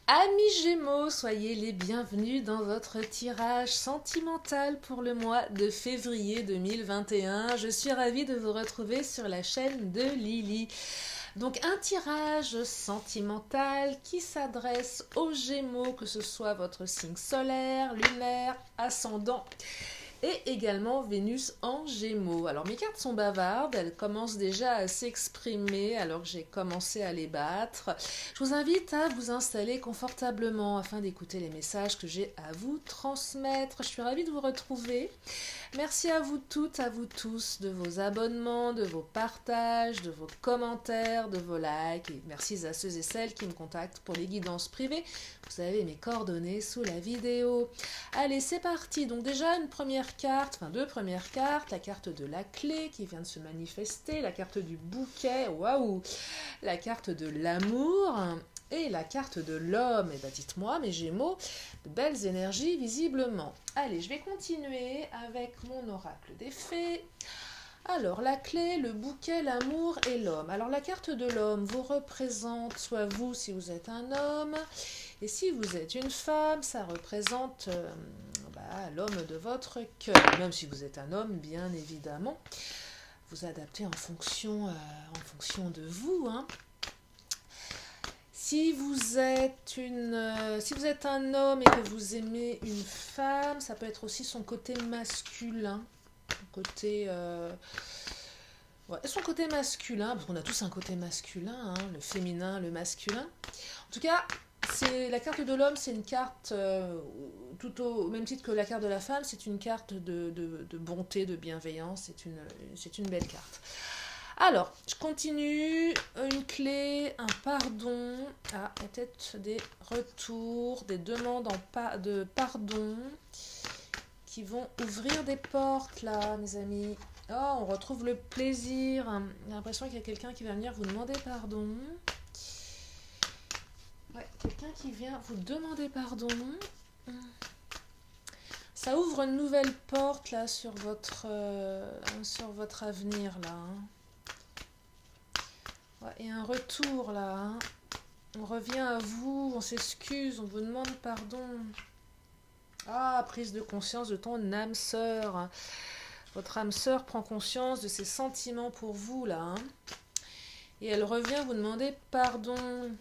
Amis Gémeaux, soyez les bienvenus dans votre tirage sentimental pour le mois de février 2021. Je suis ravie de vous retrouver sur la chaîne de Lily. Donc un tirage sentimental qui s'adresse aux Gémeaux, que ce soit votre signe solaire, lunaire, ascendant et également Vénus en Gémeaux. Alors mes cartes sont bavardes, elles commencent déjà à s'exprimer alors que j'ai commencé à les battre. Je vous invite à vous installer confortablement afin d'écouter les messages que j'ai à vous transmettre. Je suis ravie de vous retrouver. Merci à vous toutes, à vous tous de vos abonnements, de vos partages, de vos commentaires, de vos likes. Et merci à ceux et celles qui me contactent pour les guidances privées. Vous avez mes coordonnées sous la vidéo. Allez, c'est parti. Donc déjà une première carte, enfin deux premières cartes. La carte de la clé qui vient de se manifester. La carte du bouquet, waouh. La carte de l'amour. Et la carte de l'homme. Et bien dites-moi, mes Gémeaux, de belles énergies visiblement. Allez, je vais continuer avec mon oracle des fées. Alors, la clé, le bouquet, l'amour et l'homme. Alors, la carte de l'homme vous représente, soit vous si vous êtes un homme, et si vous êtes une femme, ça représente l'homme de votre cœur. Même si vous êtes un homme, bien évidemment, vous adaptez en fonction de vous, hein. Si vous êtes un homme et que vous aimez une femme, ça peut être aussi son côté masculin, son côté masculin, parce qu'on a tous un côté masculin, hein, le féminin, le masculin. En tout cas, la carte de l'homme, c'est une carte, tout au même titre que la carte de la femme, c'est une carte de bonté, de bienveillance, c'est une belle carte. Alors, je continue. Une clé, un pardon. Ah, peut-être des retours, des demandes de pardon qui vont ouvrir des portes là, mes amis. Oh, on retrouve le plaisir. J'ai l'impression qu'il y a quelqu'un qui va venir vous demander pardon. Ouais, quelqu'un qui vient vous demander pardon. Ça ouvre une nouvelle porte là sur votre avenir là. Et un retour là, hein. On revient à vous, on s'excuse, on vous demande pardon. Ah, prise de conscience de ton âme sœur. Votre âme sœur prend conscience de ses sentiments pour vous là, hein. Et elle revient vous demander pardon.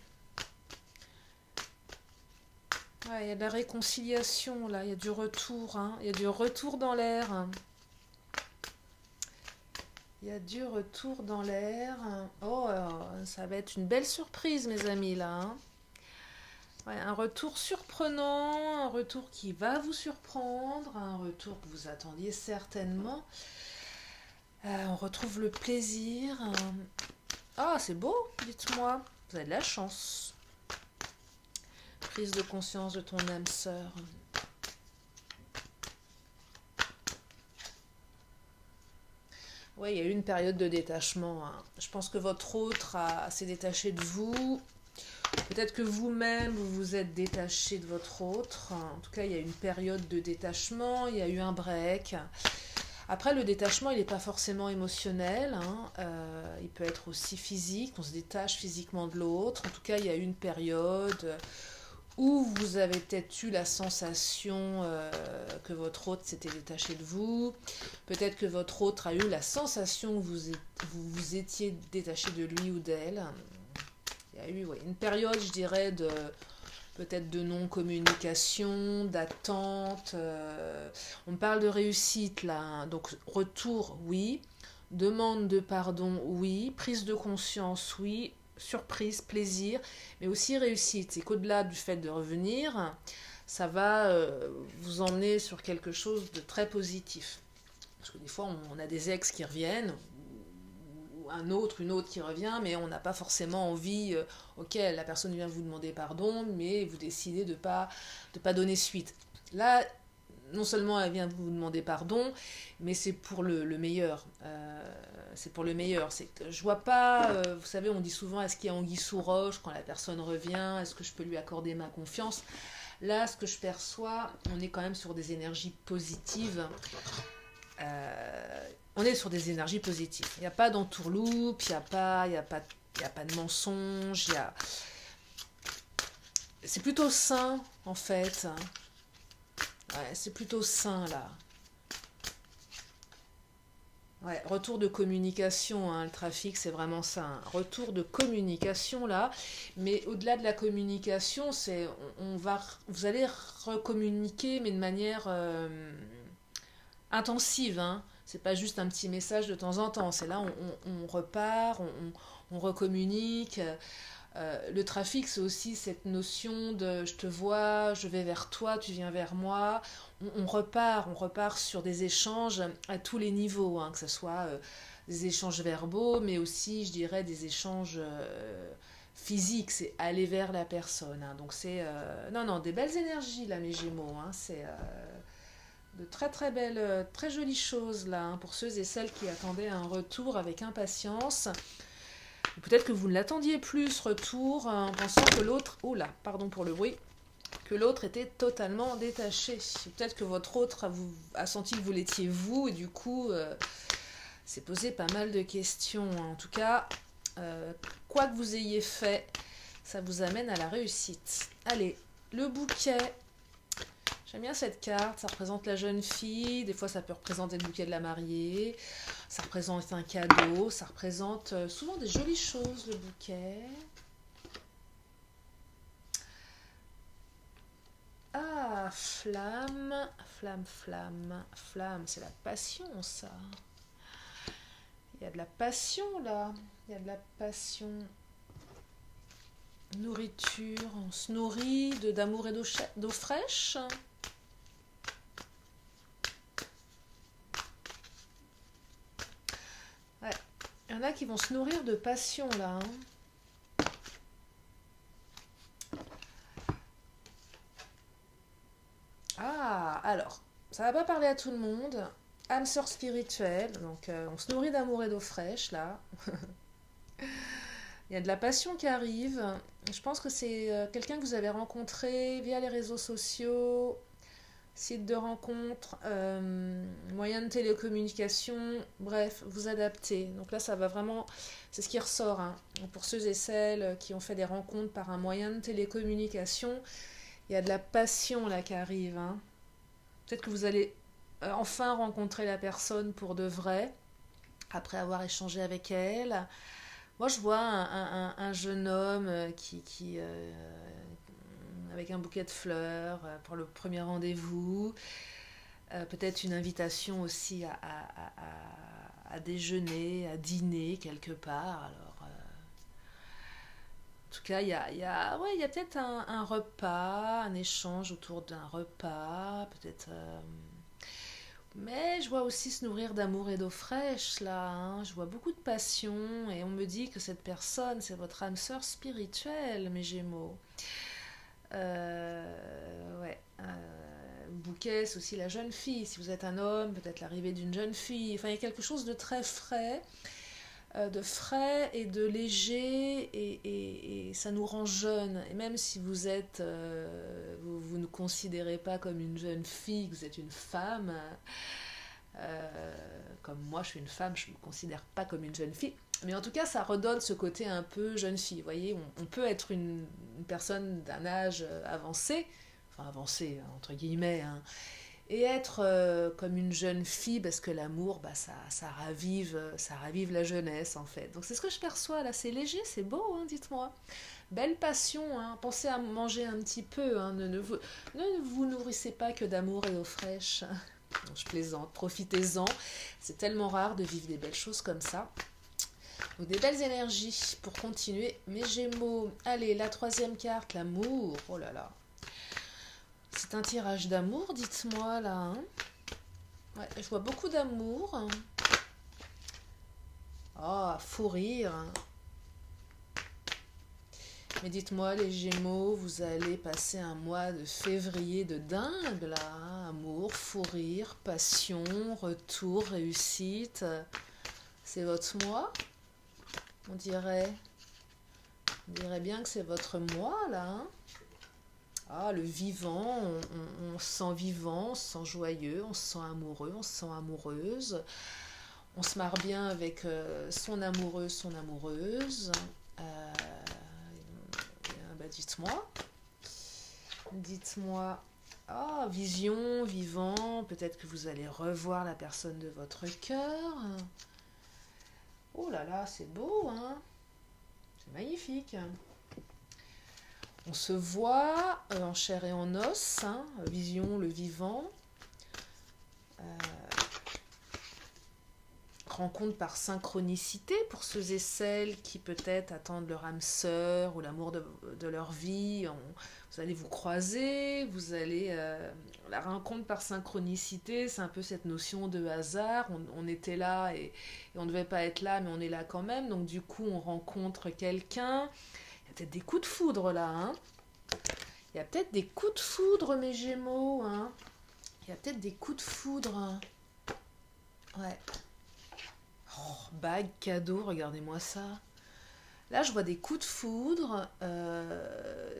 Ouais, il y a de la réconciliation là, il y a du retour, hein. Il y a du retour dans l'air, hein. Il y a du retour dans l'air. Oh, ça va être une belle surprise, mes amis, là, hein. Ouais, un retour surprenant, un retour qui va vous surprendre, un retour que vous attendiez certainement. On retrouve le plaisir. Ah, c'est beau, dites-moi. Vous avez de la chance. Prise de conscience de ton âme sœur. Oui, il y a eu une période de détachement, hein. Je pense que votre autre s'est détaché de vous. Peut-être que vous-même, vous vous êtes détaché de votre autre. En tout cas, il y a eu une période de détachement, il y a eu un break. Après, le détachement, il n'est pas forcément émotionnel, hein. Il peut être aussi physique, on se détache physiquement de l'autre. En tout cas, il y a eu une période où vous avez peut-être eu la sensation que votre autre s'était détaché de vous. Peut-être que votre autre a eu la sensation que vous étiez détaché de lui ou d'elle. Il y a eu une période, je dirais, peut-être de non-communication, d'attente. On parle de réussite là, hein. Donc retour, oui. Demande de pardon, oui. Prise de conscience, oui. Surprise, plaisir, mais aussi réussite. C'est qu'au-delà du fait de revenir, ça va vous emmener sur quelque chose de très positif. Parce que des fois, on a des ex qui reviennent, ou une autre qui revient, mais on n'a pas forcément envie, ok, la personne vient vous demander pardon, mais vous décidez de pas donner suite. Là, non seulement elle vient vous demander pardon, mais c'est pour le meilleur. C'est pour le meilleur. Je vois pas, vous savez, on dit souvent est-ce qu'il y a anguille sous roche quand la personne revient, est-ce que je peux lui accorder ma confiance. Là, ce que je perçois, on est quand même sur des énergies positives. On est sur des énergies positives. Il n'y a pas d'entourloupe, il n'y a pas de mensonge, c'est plutôt sain, en fait. Ouais, c'est plutôt sain, là. Ouais, retour de communication, hein, le trafic, c'est vraiment ça. Un retour de communication, là. Mais au-delà de la communication, vous allez recommuniquer, mais de manière intensive, hein. C'est pas juste un petit message de temps en temps. C'est là, on repart, on recommunique. Le trafic, c'est aussi cette notion de je te vois, je vais vers toi, tu viens vers moi. On repart sur des échanges à tous les niveaux, hein, que ce soit des échanges verbaux, mais aussi, je dirais, des échanges physiques. C'est aller vers la personne, hein. Donc c'est non, non, des belles énergies là, mes Gémeaux, hein. C'est de très très belles, très jolies choses là, hein, pour ceux et celles qui attendaient un retour avec impatience. Peut-être que vous ne l'attendiez plus, ce retour, en pensant que l'autre, oh là, pardon pour le bruit, que l'autre était totalement détaché. Peut-être que votre autre a senti que vous l'étiez vous, et du coup, s'est posé pas mal de questions. En tout cas, quoi que vous ayez fait, ça vous amène à la réussite. Allez, le bouquet. J'aime bien cette carte, ça représente la jeune fille, des fois ça peut représenter le bouquet de la mariée, ça représente un cadeau, ça représente souvent des jolies choses, le bouquet. Ah, flamme, flamme, flamme, flamme, c'est la passion ça. Il y a de la passion là, il y a de la passion. Nourriture, on se nourrit d'amour et d'eau fraîche. Ouais. Il y en a qui vont se nourrir de passion là, hein. Ah, alors, ça va pas parler à tout le monde. Âme sœur spirituelle, donc on se nourrit d'amour et d'eau fraîche là. Il y a de la passion qui arrive. Je pense que c'est quelqu'un que vous avez rencontré via les réseaux sociaux, site de rencontre, moyen de télécommunication, bref, vous adaptez. Donc là, ça va vraiment, c'est ce qui ressort, hein. Pour ceux et celles qui ont fait des rencontres par un moyen de télécommunication, il y a de la passion là qui arrive, hein. Peut-être que vous allez enfin rencontrer la personne pour de vrai, après avoir échangé avec elle. Moi, je vois un jeune homme avec un bouquet de fleurs pour le premier rendez-vous. Peut-être une invitation aussi à déjeuner, à dîner quelque part. Alors, en tout cas, ouais, il y a peut-être un repas, un échange autour d'un repas, peut-être. Mais je vois aussi se nourrir d'amour et d'eau fraîche, là, hein. Je vois beaucoup de passion et on me dit que cette personne, c'est votre âme sœur spirituelle, mes Gémeaux. Ouais. Bouquet, c'est aussi la jeune fille. Si vous êtes un homme, peut-être l'arrivée d'une jeune fille. Enfin, il y a quelque chose de très frais, et de léger, et ça nous rend jeunes. Et même si vous êtes, vous ne considérez pas comme une jeune fille, que vous êtes une femme, comme moi, je suis une femme, je ne me considère pas comme une jeune fille. Mais en tout cas, ça redonne ce côté un peu jeune fille. Vous voyez, on peut être une personne d'un âge avancé, enfin avancé entre guillemets, hein, et être comme une jeune fille parce que l'amour, bah, ça ravive la jeunesse en fait. Donc c'est ce que je perçois là, c'est léger, c'est beau, hein, dites-moi. Belle passion, hein. Pensez à manger un petit peu, hein. Ne vous nourrissez pas que d'amour et d'eau fraîche. Non, je plaisante, profitez-en. C'est tellement rare de vivre des belles choses comme ça. Donc des belles énergies pour continuer. Mes Gémeaux, allez, la troisième carte, l'amour. Oh là là. C'est un tirage d'amour, dites-moi là, hein. Ouais, je vois beaucoup d'amour. Oh, fou rire. Mais dites-moi, les Gémeaux, vous allez passer un mois de février de dingue là, hein. Amour, fou rire, passion, retour, réussite. C'est votre mois, on dirait. On dirait bien que c'est votre mois là, hein. Ah, le vivant, on se sent vivant, on se sent joyeux, on se sent amoureux, on se sent amoureuse. On se marre bien avec son amoureux, son amoureuse. Bah, dites-moi. Dites-moi. Ah, vision, vivant. Peut-être que vous allez revoir la personne de votre cœur. Oh là là, c'est beau, hein? C'est magnifique. On se voit en chair et en os, hein, vision, le vivant. Rencontre par synchronicité pour ceux et celles qui peut-être attendent leur âme sœur ou l'amour de leur vie. Vous allez vous croiser, vous allez... la rencontre par synchronicité, c'est un peu cette notion de hasard. On était là et on ne devait pas être là, mais on est là quand même. Donc du coup, on rencontre quelqu'un. Il y a peut-être des coups de foudre là, hein. Il y a peut-être des coups de foudre, mes Gémeaux, hein. Il y a peut-être des coups de foudre. Hein. Ouais. Oh, bague, cadeau, regardez-moi ça. Là, je vois des coups de foudre.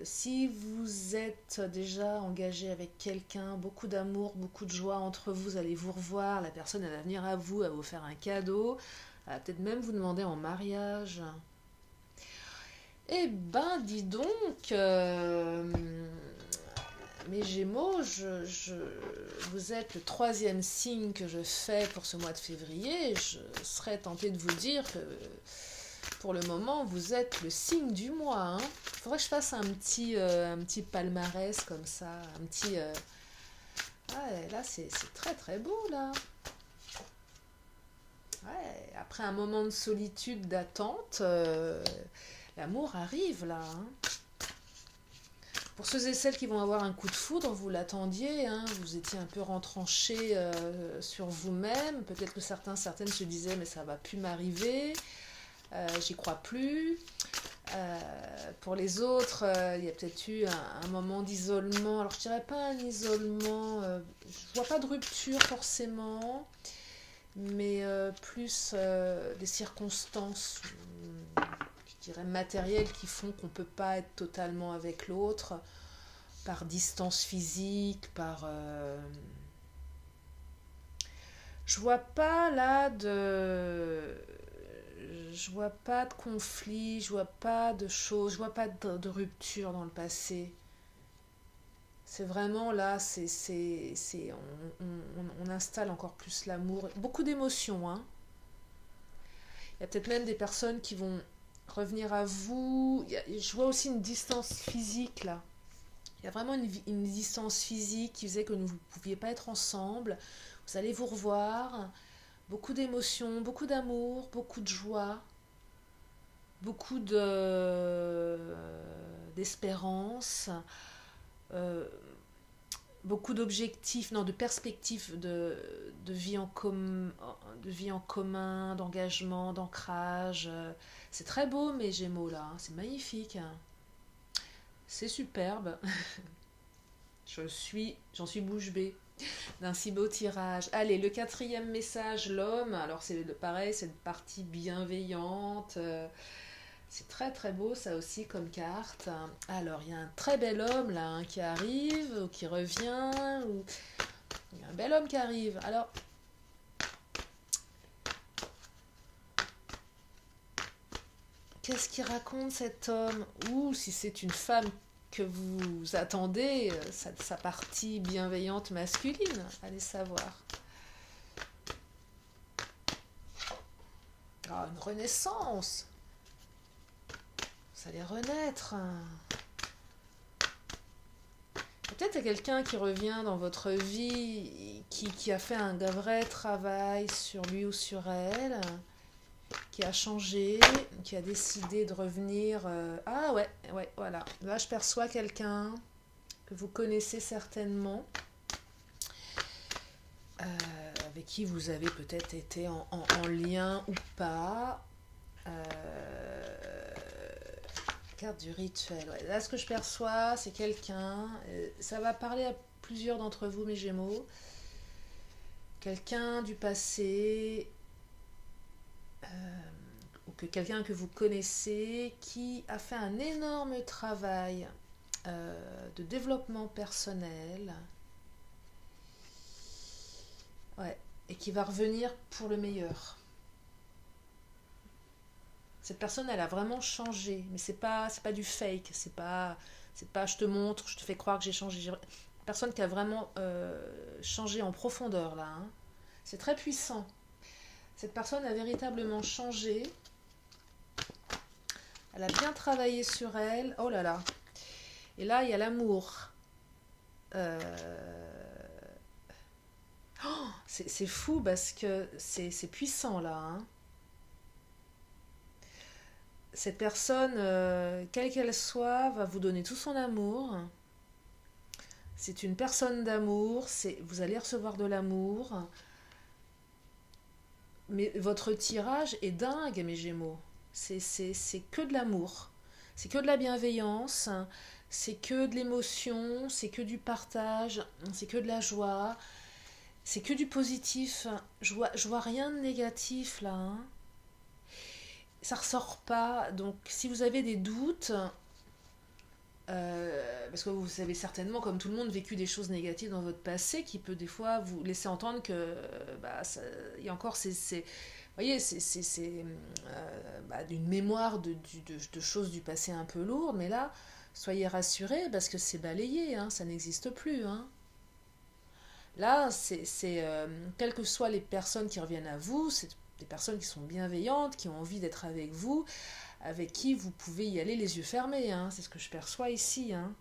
Si vous êtes déjà engagé avec quelqu'un, beaucoup d'amour, beaucoup de joie entre vous, allez vous revoir. La personne, elle va venir à vous, elle va vous faire un cadeau. Elle va peut-être même vous demander en mariage. Eh ben, dis donc, mes Gémeaux, vous êtes le 3e signe que je fais pour ce mois de février. Je serais tentée de vous dire que pour le moment, vous êtes le signe du mois. Hein. Faudrait que je fasse un petit palmarès comme ça, un petit... Ouais, là, c'est très très beau, là. Ouais, après un moment de solitude, d'attente, l'amour arrive, là. Hein. Pour ceux et celles qui vont avoir un coup de foudre, vous l'attendiez, hein, vous étiez un peu retranché sur vous-même. Peut-être que certaines se disaient, mais ça va plus m'arriver, j'y crois plus. Pour les autres, il y a peut-être eu un moment d'isolement. Alors, je dirais pas un isolement, je vois pas de rupture forcément, mais plus des circonstances, je dirais matérielles, qui font qu'on peut pas être totalement avec l'autre, par distance physique, par... Je vois pas là je vois pas de conflit, je vois pas de choses, je vois pas de rupture dans le passé. C'est vraiment là, on installe encore plus l'amour. Beaucoup d'émotions, hein. Il y a peut-être même des personnes qui vont revenir à vous. Je vois aussi une distance physique là. Il y a vraiment une distance physique qui faisait que vous ne pouviez pas être ensemble. Vous allez vous revoir. Beaucoup d'émotions, beaucoup d'amour, beaucoup de joie, beaucoup d'espérance, beaucoup d'objectifs, non, de perspectives de vie en commun, d'engagement, d'ancrage. C'est très beau, mes Gémeaux, là. Hein. C'est magnifique. Hein. C'est superbe. J'en suis bouche bée d'un si beau tirage. Allez, le 4e message, l'homme. Alors, c'est pareil, c'est une partie bienveillante. C'est très très beau ça aussi comme carte. Alors, il y a un très bel homme là hein, qui arrive ou qui revient. Il y a un bel homme qui arrive. Alors, qu'est-ce qu'il raconte cet homme? Ou si c'est une femme que vous attendez, sa partie bienveillante masculine, allez savoir. Ah, une renaissance. Vous allez renaître. Peut-être qu'il y a quelqu'un qui revient dans votre vie, qui a fait un vrai travail sur lui ou sur elle, qui a changé, qui a décidé de revenir. Ah ouais, voilà. Là, je perçois quelqu'un que vous connaissez certainement, avec qui vous avez peut-être été en lien ou pas. Carte du rituel. Ouais. Là, ce que je perçois, c'est quelqu'un. Ça va parler à plusieurs d'entre vous, mes Gémeaux. Quelqu'un du passé. Ou que quelqu'un que vous connaissez qui a fait un énorme travail de développement personnel, ouais, et qui va revenir pour le meilleur. Cette personne, elle a vraiment changé, mais c'est pas du fake, c'est pas C'est pas je te montre, je te fais croire que j'ai changé. Personne qui a vraiment changé en profondeur là. Hein. C'est très puissant. Cette personne a véritablement changé. Elle a bien travaillé sur elle. Oh là là. Et là, il y a l'amour. Oh, c'est fou parce que c'est puissant là. Hein. Cette personne, quelle qu'elle soit, va vous donner tout son amour. C'est une personne d'amour. Vous allez recevoir de l'amour. Mais votre tirage est dingue, mes Gémeaux. C'est que de l'amour. C'est que de la bienveillance. C'est que de l'émotion. C'est que du partage. C'est que de la joie. C'est que du positif. Je vois rien de négatif là. Hein. Ça ressort pas. Donc, si vous avez des doutes, parce que vous avez certainement, comme tout le monde, vécu des choses négatives dans votre passé qui peut des fois vous laisser entendre que il y a encore vous voyez, c'est d'une mémoire de choses du passé un peu lourdes, mais là, soyez rassurés parce que c'est balayé, hein, ça n'existe plus. Hein. Là, quelles que soient les personnes qui reviennent à vous, c'est des personnes qui sont bienveillantes, qui ont envie d'être avec vous, avec qui vous pouvez y aller les yeux fermés, hein, c'est ce que je perçois ici. Hein.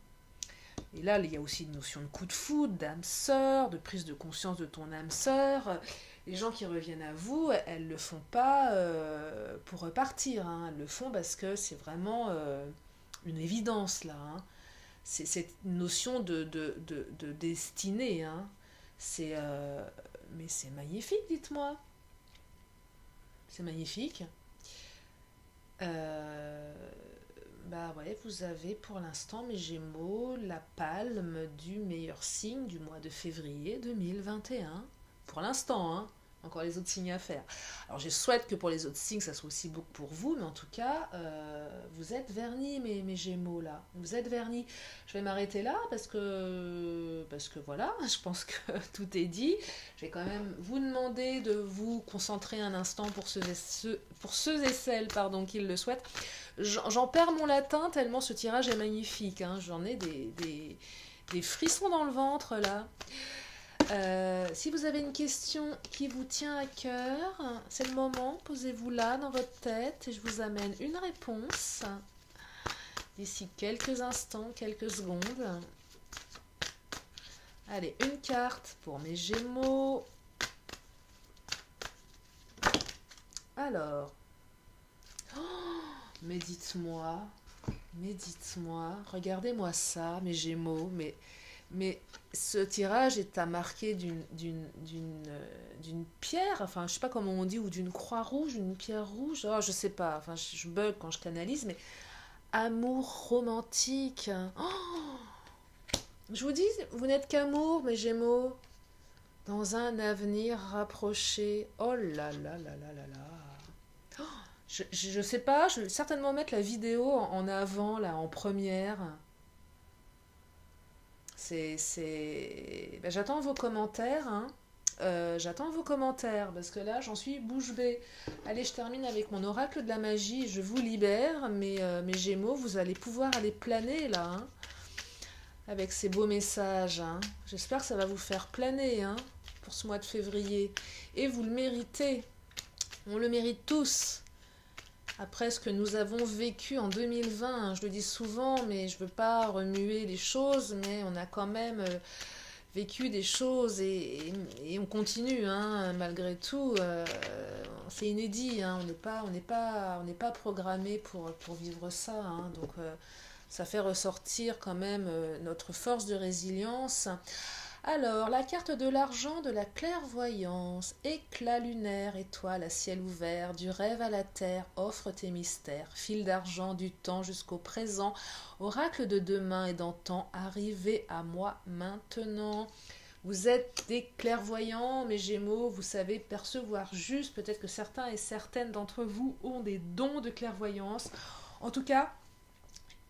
Et là, il y a aussi une notion de coup de foudre, d'âme sœur, de prise de conscience de ton âme sœur. Les gens qui reviennent à vous, elles ne le font pas pour repartir, hein. Elles le font parce que c'est vraiment une évidence là. Hein. C'est cette notion de destinée. Hein. Mais c'est magnifique, dites-moi. C'est magnifique. Ouais, vous avez pour l'instant, mes Gémeaux, la palme du meilleur signe du mois de février 2021. Pour l'instant, hein. Encore les autres signes à faire. Alors, je souhaite que pour les autres signes, ça soit aussi beau que pour vous, mais en tout cas, vous êtes vernis, mes Gémeaux, là. Vous êtes vernis. Je vais m'arrêter là parce que voilà, je pense que tout est dit. Je vais quand même vous demander de vous concentrer un instant pour ceux et celles qui le souhaitent. J'en perds mon latin tellement ce tirage est magnifique. Hein. J'en ai des frissons dans le ventre, là. Si vous avez une question qui vous tient à cœur, c'est le moment, posez-vous là dans votre tête et je vous amène une réponse d'ici quelques instants, quelques secondes. Allez, une carte pour mes Gémeaux. Alors, mais dites-moi, regardez-moi ça, mes Gémeaux, mais ce tirage est à marquer d'une pierre, enfin je sais pas comment on dit, ou d'une croix rouge, une pierre rouge, oh, je sais pas, enfin je bug quand je canalise, mais amour romantique. Oh, je vous dis, vous n'êtes qu'amour, mes Gémeaux, dans un avenir rapproché. Oh là là là là là là. Oh, je sais pas, je vais certainement mettre la vidéo en avant, là, en première. J'attends vos commentaires, hein. J'attends vos commentaires parce que là j'en suis bouche bée. Allez, je termine avec mon oracle de la magie. Je vous libère, mes Gémeaux, vous allez pouvoir aller planer là, hein, avec ces beaux messages. Hein. J'espère que ça va vous faire planer, hein, pour ce mois de février. Et vous le méritez. On le mérite tous. Après ce que nous avons vécu en 2020, je le dis souvent, mais je ne veux pas remuer les choses, mais on a quand même vécu des choses et on continue, hein, malgré tout. C'est inédit, hein, on n'est pas programmé pour vivre ça. Hein, donc ça fait ressortir quand même notre force de résilience. Alors, la carte de l'argent, de la clairvoyance, éclat lunaire, étoile à ciel ouvert, du rêve à la terre, offre tes mystères, fil d'argent du temps jusqu'au présent, oracle de demain et d'antan, arrivez à moi maintenant. Vous êtes des clairvoyants, mes Gémeaux, vous savez percevoir juste, peut-être que certains et certaines d'entre vous ont des dons de clairvoyance. En tout cas,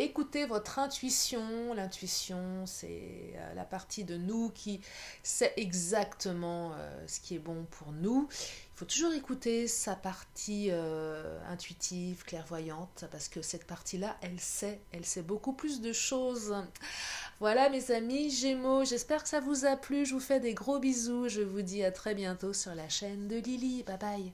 écoutez votre intuition. L'intuition, c'est la partie de nous qui sait exactement ce qui est bon pour nous. Il faut toujours écouter sa partie intuitive, clairvoyante, parce que cette partie-là, elle sait beaucoup plus de choses. Voilà mes amis Gémeaux, j'espère que ça vous a plu. Je vous fais des gros bisous. Je vous dis à très bientôt sur la chaîne de Lily. Bye bye.